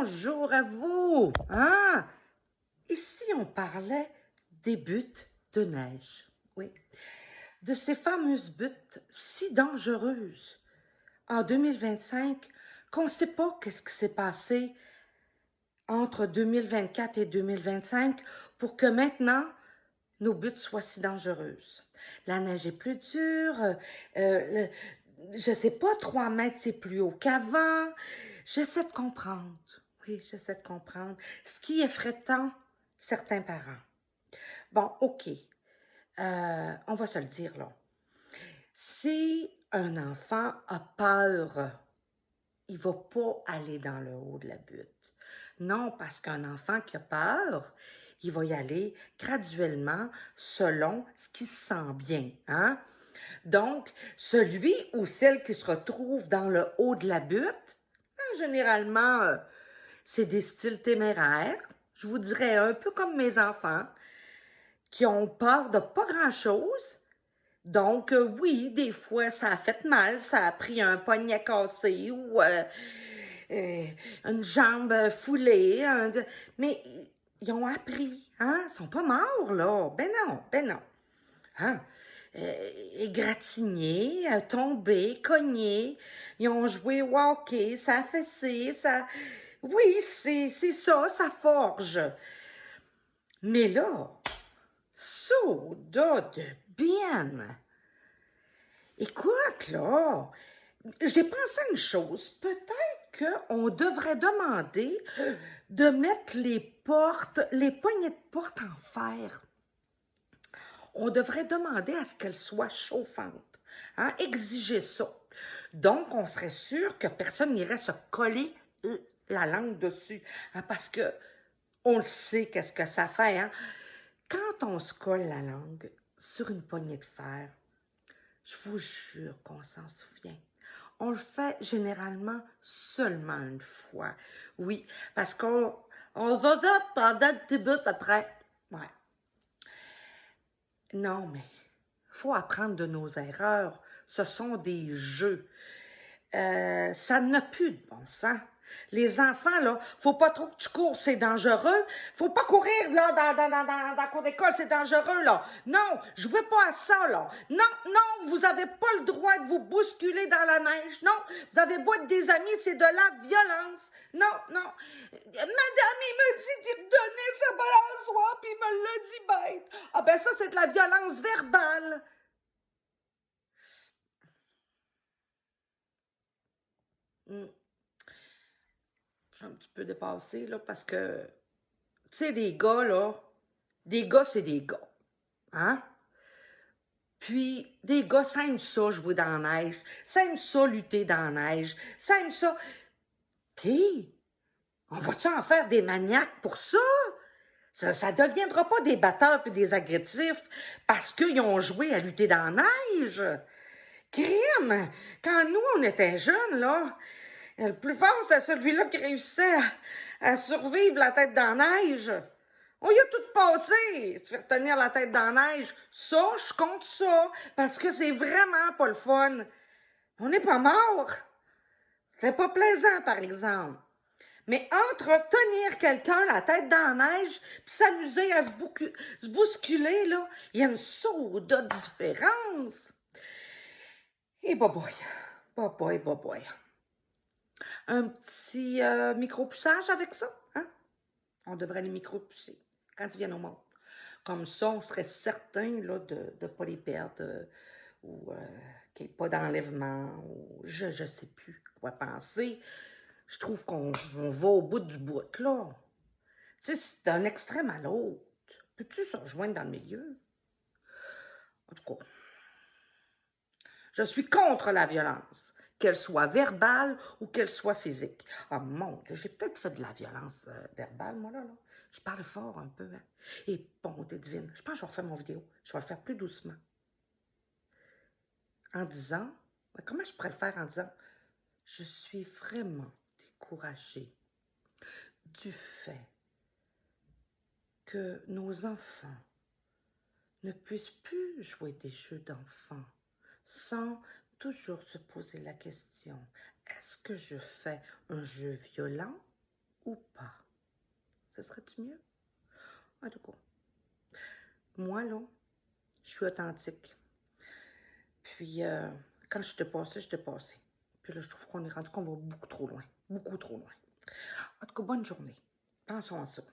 Bonjour à vous! Hein? Ici, on parlait des buttes de neige. Oui. De ces fameuses buttes si dangereuses en 2025 qu'on ne sait pas qu'est-ce qui s'est passé entre 2024 et 2025 pour que maintenant nos buttes soient si dangereuses. La neige est plus dure, je sais pas, 3 mètres c'est plus haut qu'avant. J'essaie de comprendre. Oui, j'essaie de comprendre. Ce qui effraie tant certains parents. Bon, OK. On va se le dire, là. Si un enfant a peur, il va pas aller dans le haut de la butte. Non, parce qu'un enfant qui a peur, il va y aller graduellement selon ce qui se sent bien, hein? Donc, celui ou celle qui se retrouve dans le haut de la butte, généralement, c'est des styles téméraires. Je vous dirais un peu comme mes enfants, qui ont peur de pas grand-chose. Donc, oui, des fois, ça a fait mal, ça a pris un poignet cassé ou une jambe foulée. Mais ils ont appris, hein? Ils sont pas morts, là. Ben non, ben non. Hein? Égratignés, tombés, cognés. Ils ont joué au hockey, ça a fessé, ça... Oui, c'est ça forge. Mais là, soda de bien. Écoute, là, j'ai pensé à une chose. Peut-être qu'on devrait demander de mettre les poignées de porte en fer. On devrait demander à ce qu'elles soient chauffantes. Hein? Exiger ça. Donc, on serait sûr que personne n'irait se coller la langue dessus. Hein? Parce que on le sait qu'est-ce que ça fait. Hein? Quand on se colle la langue sur une poignée de fer, je vous jure qu'on s'en souvient. On le fait généralement seulement une fois. Oui, parce on va ça pendant un petit bout après. Ouais. Non, mais faut apprendre de nos erreurs. Ce sont des jeux. Ça n'a plus de bon sens. Les enfants, là, faut pas trop que tu cours, c'est dangereux. Faut pas courir, là, dans la cour d'école, c'est dangereux, là. Non, jouez pas à ça, là. Non, non, vous avez pas le droit de vous bousculer dans la neige. Non, vous avez beau être des amis, c'est de la violence. Non, non. Madame, il me dit d'y redonner sa balançoire, puis il me l'a dit bête. Ah ben ça, c'est de la violence verbale. Je suis un petit peu dépassée, là, parce que, tu sais, des gars, là, des gars, c'est des gars. Hein? Puis, des gars, ça aime ça jouer dans la neige, ça aime ça lutter dans la neige, ça aime ça. Puis, on va-tu en faire des maniaques pour ça? Ça deviendra pas des batteurs puis des agressifs parce qu'ils ont joué à lutter dans la neige. Crime! Quand nous, on était jeunes, là, le plus fort, c'était celui-là qui réussissait à survivre la tête dans la neige. On y a tout passé. Tu fais retenir la tête dans la neige. Ça, je compte ça, parce que c'est vraiment pas le fun. On n'est pas mort. C'est pas plaisant, par exemple. Mais entretenir quelqu'un la tête dans la neige, puis s'amuser à se bousculer, là, il y a une sauce de différence. Et boboy, boboy, boboy. Un petit micro-poussage avec ça, hein? On devrait les micro-pousser quand ils viennent au monde. Comme ça, on serait certain là, de ne pas les perdre ou qu'il n'y ait pas d'enlèvement ou je sais plus quoi penser. Je trouve qu'on va au bout du bout, là. Tu sais, c'est d'un extrême à l'autre. Peux-tu se rejoindre dans le milieu? En tout cas, je suis contre la violence, qu'elle soit verbale ou qu'elle soit physique. Ah mon Dieu, j'ai peut-être fait de la violence verbale, moi, là. Je parle fort un peu, hein. Et bonté divine, je pense que je vais refaire mon vidéo. Je vais le faire plus doucement. En disant, comment je pourrais le faire en disant, je suis vraiment découragée du fait que nos enfants ne puissent plus jouer des jeux d'enfants sans toujours se poser la question, est-ce que je fais un jeu violent ou pas? Ça serait-tu mieux? En tout cas, moi, là, je suis authentique. Puis, quand je t'ai passé, je t'ai passé. Puis là, je trouve qu'on est rendu qu'on va beaucoup trop loin. Beaucoup trop loin. En tout cas, bonne journée. Attention à ça.